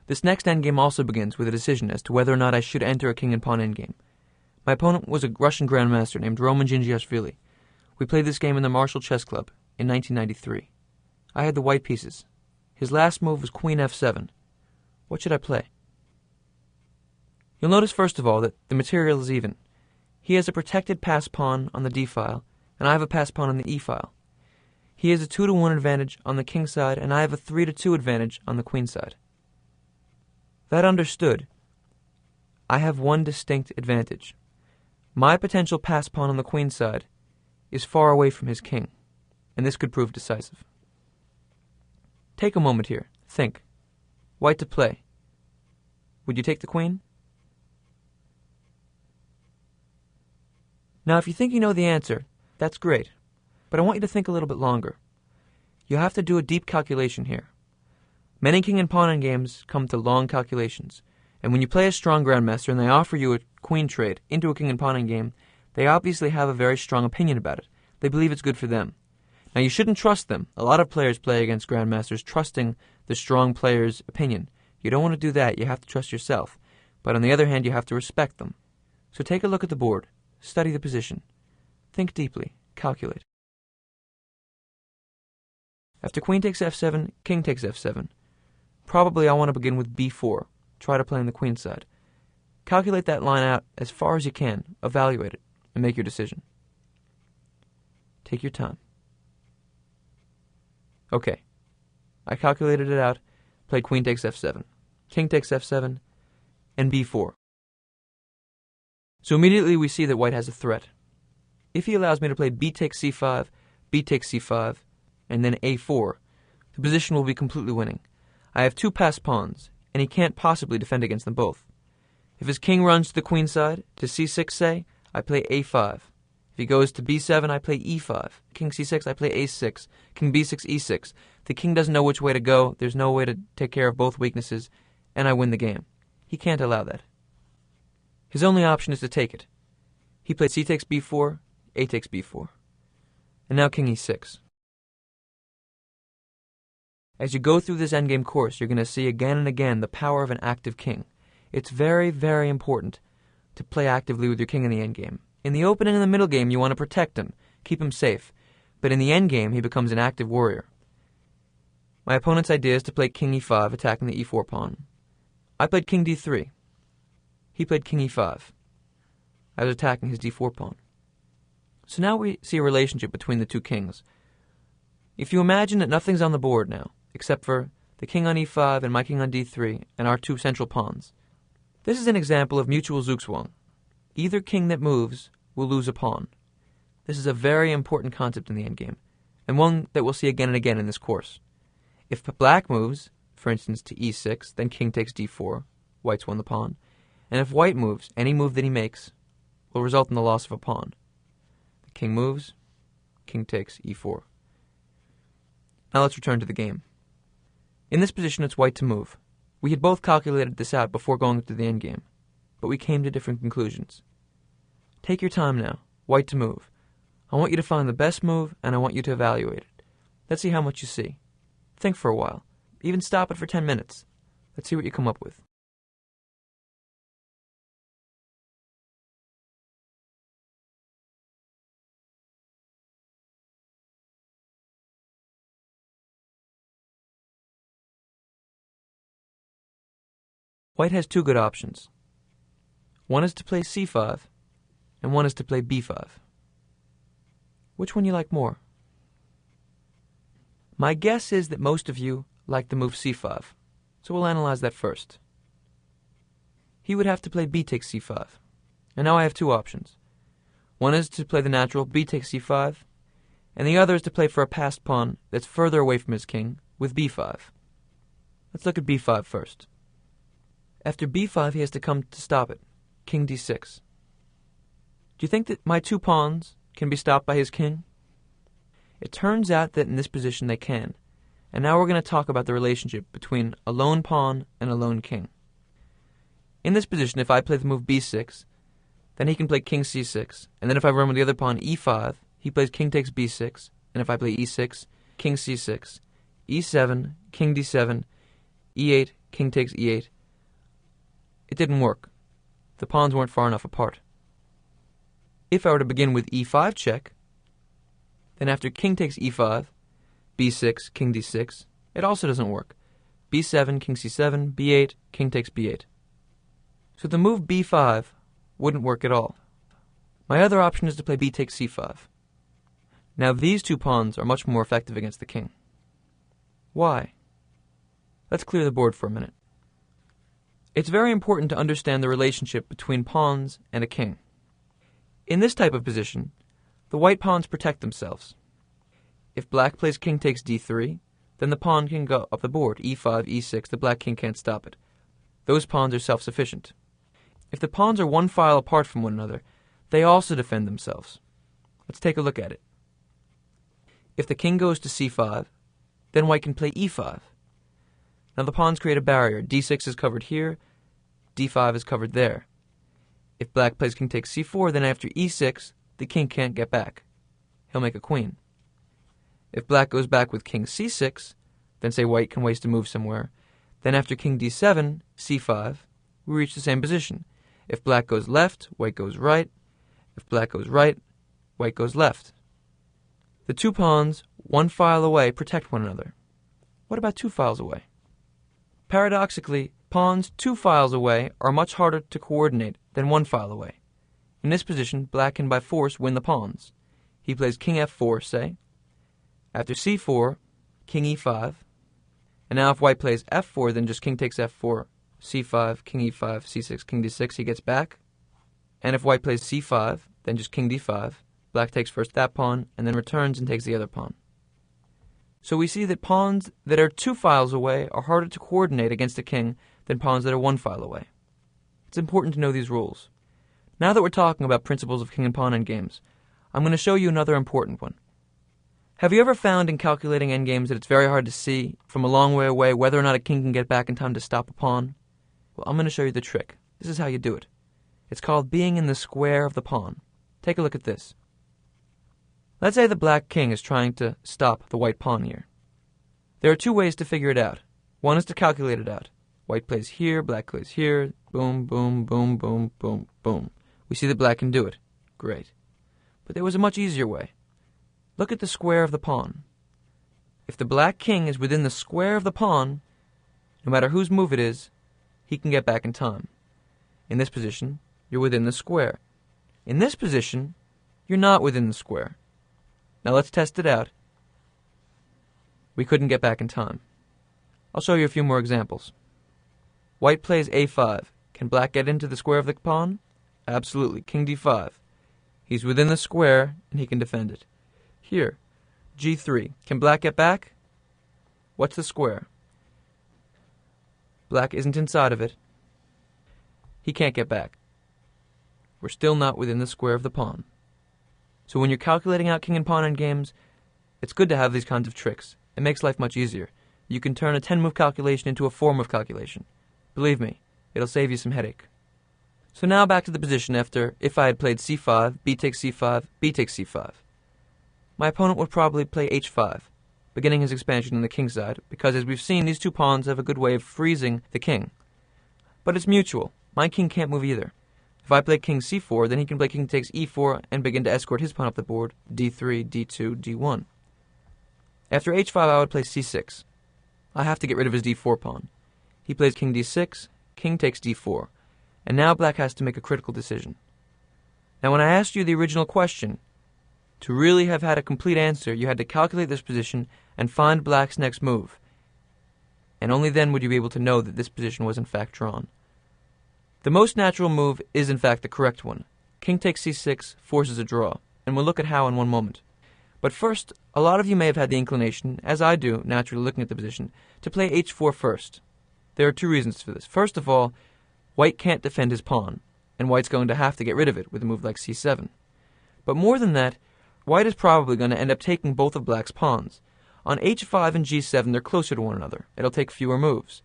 This next endgame also begins with a decision as to whether or not I should enter a king and pawn endgame. My opponent was a Russian grandmaster named Roman Gingiashvili. We played this game in the Marshall Chess Club in 1993. I had the white pieces. His last move was queen f7. What should I play? You'll notice first of all that the material is even. He has a protected pass pawn on the d file, and I have a pass pawn on the e file. He has a 2-to-1 advantage on the king side, and I have a 3-to-2 advantage on the queen side. That understood, I have one distinct advantage. My potential pass pawn on the queen side is far away from his king, and this could prove decisive. Take a moment here. Think. White to play. Would you take the queen? Now, if you think you know the answer, that's great, but I want you to think a little bit longer. You have to do a deep calculation here. Many king and pawn endgames come to long calculations, and when you play a strong grandmaster and they offer you a queen trade into a king and pawn endgame, they obviously have a very strong opinion about it. They believe it's good for them. Now, you shouldn't trust them. A lot of players play against grandmasters trusting the strong player's opinion. You don't want to do that. You have to trust yourself. But on the other hand, you have to respect them. So take a look at the board. Study the position. Think deeply. Calculate. After queen takes f7, king takes f7. Probably I want to begin with b4. Try to play on the queen side. Calculate that line out as far as you can. Evaluate it, and make your decision. Take your time. Okay. I calculated it out. Played queen takes f7. King takes f7, and b4. So immediately we see that white has a threat. If he allows me to play b takes c5, b takes c5, and then a4, the position will be completely winning. I have two passed pawns, and he can't possibly defend against them both. If his king runs to the queen side, to c6 say, I play a5. If he goes to b7, I play e5. King c6, I play a6. King b6, e6. The king doesn't know which way to go. There's no way to take care of both weaknesses, and I win the game. He can't allow that. His only option is to take it. He played c takes b4, a takes b4. And now king e6. As you go through this endgame course, you're going to see again and again the power of an active king. It's very, very important to play actively with your king in the endgame. In the open and in the middle game, you want to protect him, keep him safe. But in the endgame, he becomes an active warrior. My opponent's idea is to play king e5, attacking the e4 pawn. I played king d3. He played king e5. I was attacking his d4 pawn. So now we see a relationship between the two kings. If you imagine that nothing's on the board now, except for the king on e5 and my king on d3 and our two central pawns, this is an example of mutual zugzwang. Either king that moves will lose a pawn. This is a very important concept in the endgame, and one that we'll see again and again in this course. If black moves, for instance to e6, then king takes d4, white's won the pawn. And if white moves, any move that he makes will result in the loss of a pawn. The king moves, king takes e4. Now let's return to the game. In this position, it's white to move. We had both calculated this out before going to the endgame, but we came to different conclusions. Take your time now. White to move. I want you to find the best move, and I want you to evaluate it. Let's see how much you see. Think for a while. Even stop it for 10 minutes. Let's see what you come up with. White has two good options. One is to play c5, and one is to play b5. Which one you like more? My guess is that most of you like the move c5, so we'll analyze that first. He would have to play b takes c5, and now I have two options. One is to play the natural b takes c5, and the other is to play for a passed pawn that's further away from his king with b5. Let's look at b5 first. After b5, he has to come to stop it. King d6. Do you think that my two pawns can be stopped by his king? It turns out that in this position they can. And now we're going to talk about the relationship between a lone pawn and a lone king. In this position, if I play the move b6, then he can play king c6. And then if I run with the other pawn e5, he plays king takes b6. And if I play e6, king c6, e7, king d7, e8, king takes e8. It didn't work. The pawns weren't far enough apart. If I were to begin with e5 check, then after king takes e5, b6, king d6, it also doesn't work. b7, king c7, b8, king takes b8. So the move b5 wouldn't work at all. My other option is to play b takes c5. Now these two pawns are much more effective against the king. Why? Let's clear the board for a minute. It's very important to understand the relationship between pawns and a king. In this type of position, the white pawns protect themselves. If black plays king takes d3, then the pawn can go up the board, e5, e6, the black king can't stop it. Those pawns are self-sufficient. If the pawns are one file apart from one another, they also defend themselves. Let's take a look at it. If the king goes to c5, then white can play e5. Now the pawns create a barrier. d6 is covered here, d5 is covered there. If black plays king takes c4, then after e6, the king can't get back. He'll make a queen. If black goes back with king c6, then say white can waste a move somewhere. Then after king d7, c5, we reach the same position. If black goes left, white goes right. If black goes right, white goes left. The two pawns, one file away, protect one another. What about two files away? Paradoxically, pawns 2 files away are much harder to coordinate than 1 file away. In this position, black can by force win the pawns. He plays king f4, say. After c4, king e5. And now if white plays f4, then just king takes f4, c5, king e5, c6, king d6, he gets back. And if white plays c5, then just king d5. Black takes first that pawn, and then returns and takes the other pawn. So we see that pawns that are 2 files away are harder to coordinate against a king than pawns that are 1 file away. It's important to know these rules. Now that we're talking about principles of king and pawn endgames, I'm going to show you another important one. Have you ever found in calculating endgames that it's very hard to see from a long way away whether or not a king can get back in time to stop a pawn? Well, I'm going to show you the trick. This is how you do it. It's called being in the square of the pawn. Take a look at this. Let's say the black king is trying to stop the white pawn here. There are 2 ways to figure it out. One is to calculate it out. White plays here, black plays here, boom, boom, boom, boom, boom, boom. We see that black can do it. Great. But there was a much easier way. Look at the square of the pawn. If the black king is within the square of the pawn, no matter whose move it is, he can get back in time. In this position, you're within the square. In this position, you're not within the square. Now let's test it out. We couldn't get back in time. I'll show you a few more examples. White plays a5. Can black get into the square of the pawn? Absolutely. King d5. He's within the square, and he can defend it. Here, g3. Can black get back? What's the square? Black isn't inside of it. He can't get back. We're still not within the square of the pawn. So when you're calculating out king and pawn endgames, it's good to have these kinds of tricks. It makes life much easier. You can turn a 10-move calculation into a 4-move calculation. Believe me, it'll save you some headache. So now back to the position after if I had played c5, b takes c5, b takes c5. My opponent would probably play h5, beginning his expansion on the king side, because as we've seen, these 2 pawns have a good way of freezing the king. But it's mutual. My king can't move either. If I play king c4, then he can play king takes e4 and begin to escort his pawn up the board, d3, d2, d1. After h5, I would play c6. I have to get rid of his d4 pawn. He plays king d6, king takes d4, and now black has to make a critical decision. Now when I asked you the original question, to really have had a complete answer, you had to calculate this position and find black's next move. And only then would you be able to know that this position was in fact drawn. The most natural move is in fact the correct one. King takes c6 forces a draw, and we'll look at how in one moment. But first, a lot of you may have had the inclination, as I do, naturally looking at the position, to play h4 first. There are 2 reasons for this. First of all, white can't defend his pawn, and white's going to have to get rid of it with a move like c7. But more than that, white is probably going to end up taking both of black's pawns. On h5 and g7, they're closer to one another. It'll take fewer moves.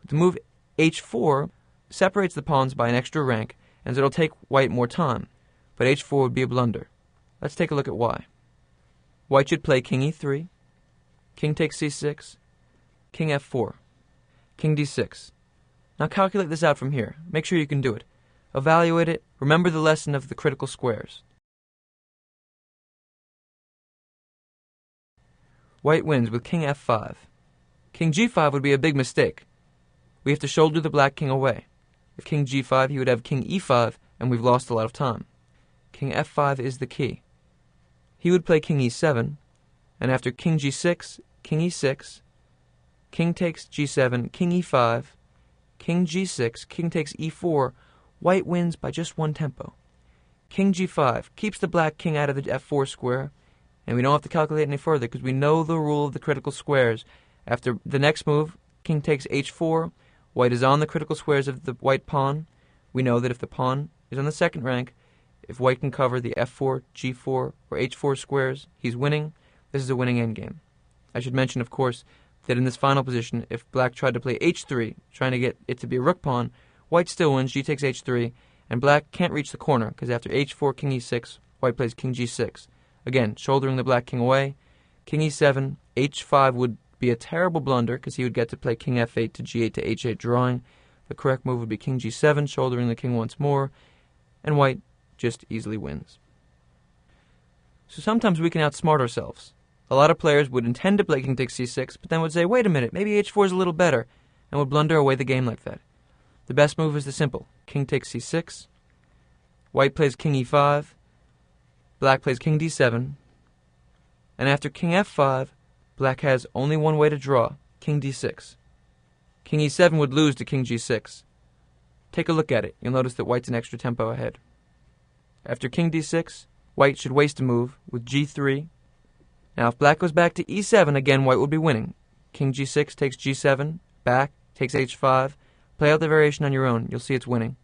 The move h4 separates the pawns by an extra rank, and it'll take white more time. But h4 would be a blunder. Let's take a look at why. White should play king e3, king takes c6, king f4, king d6. Now calculate this out from here. Make sure you can do it. Evaluate it. Remember the lesson of the critical squares. White wins with king f5. King g5 would be a big mistake. We have to shoulder the black king away. If king g5, he would have king e5, and we've lost a lot of time. King f5 is the key. He would play king e7, and after king g6, king e6, king takes g7, king e5, king g6, king takes e4, white wins by just one tempo. King g5 keeps the black king out of the f4 square, and we don't have to calculate any further because we know the rule of the critical squares. After the next move, king takes h4, white is on the critical squares of the white pawn. We know that if the pawn is on the second rank, if white can cover the f4, g4, or h4 squares, he's winning. This is a winning endgame. I should mention, of course, that in this final position, if black tried to play h3, trying to get it to be a rook pawn, white still wins, g takes h3, and black can't reach the corner, because after h4, king e6, white plays king g6. Again, shouldering the black king away. King e7, h5 would be a terrible blunder, because he would get to play king f8 to g8 to h8 drawing. The correct move would be king g7, shouldering the king once more, and white just easily wins. So sometimes we can outsmart ourselves. A lot of players would intend to play king takes c6, but then would say, wait a minute, maybe h4 is a little better, and would blunder away the game like that. The best move is the simple. King takes c6, white plays king e5, black plays king d7, and after king f5, black has only one way to draw, king d6. King e7 would lose to king g6. Take a look at it. You'll notice that white's an extra tempo ahead. After king d6, white should waste a move with g3. Now if black goes back to e7, again white will be winning. King g6 takes g7, back, takes h5. Play out the variation on your own. You'll see it's winning.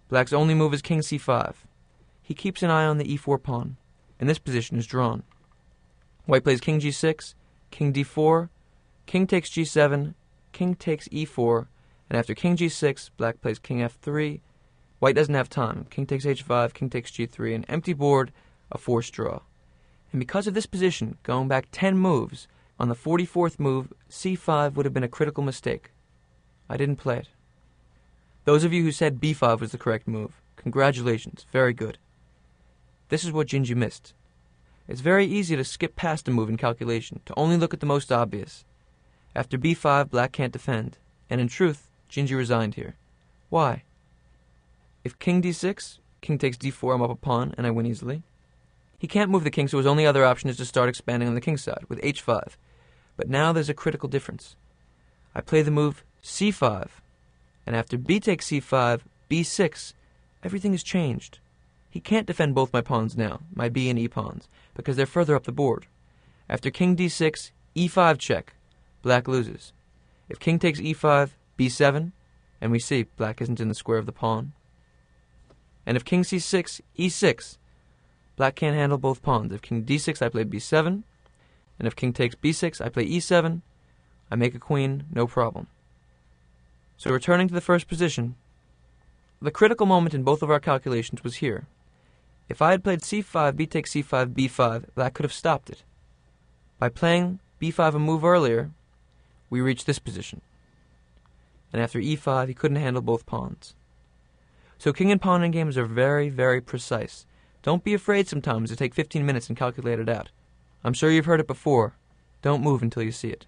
Black's only move is king c5. He keeps an eye on the e4 pawn, and this position is drawn. White plays king g6, king d4, king takes g7, king takes e4, and after king g6, black plays king f3. White doesn't have time. King takes h5, king takes g3, an empty board, a forced draw. And because of this position, going back 10 moves, on the 44th move, c5 would have been a critical mistake. I didn't play it. Those of you who said b5 was the correct move, congratulations, very good. This is what Gingy missed. It's very easy to skip past a move in calculation, to only look at the most obvious. After b5, black can't defend, and in truth, Gingy resigned here. Why? If king d6, king takes d4, I'm up a pawn, and I win easily. He can't move the king, so his only other option is to start expanding on the king side, with h5. But now there's a critical difference. I play the move c5, and after b takes c5, b6, everything has changed. He can't defend both my pawns now, my b and e pawns, because they're further up the board. After king d6, e5 check, black loses. If king takes e5, b7, and we see black isn't in the square of the pawn. And if king c6, e6, black can't handle both pawns. If king d6, I play b7, and if king takes b6, I play e7, I make a queen, no problem. So returning to the first position, the critical moment in both of our calculations was here. If I had played c5, b takes c5, b5, black could have stopped it. By playing b5 a move earlier, we reached this position. And after e5, he couldn't handle both pawns. So king and pawn in games are very, very precise. Don't be afraid sometimes to take 15 minutes and calculate it out. I'm sure you've heard it before. Don't move until you see it.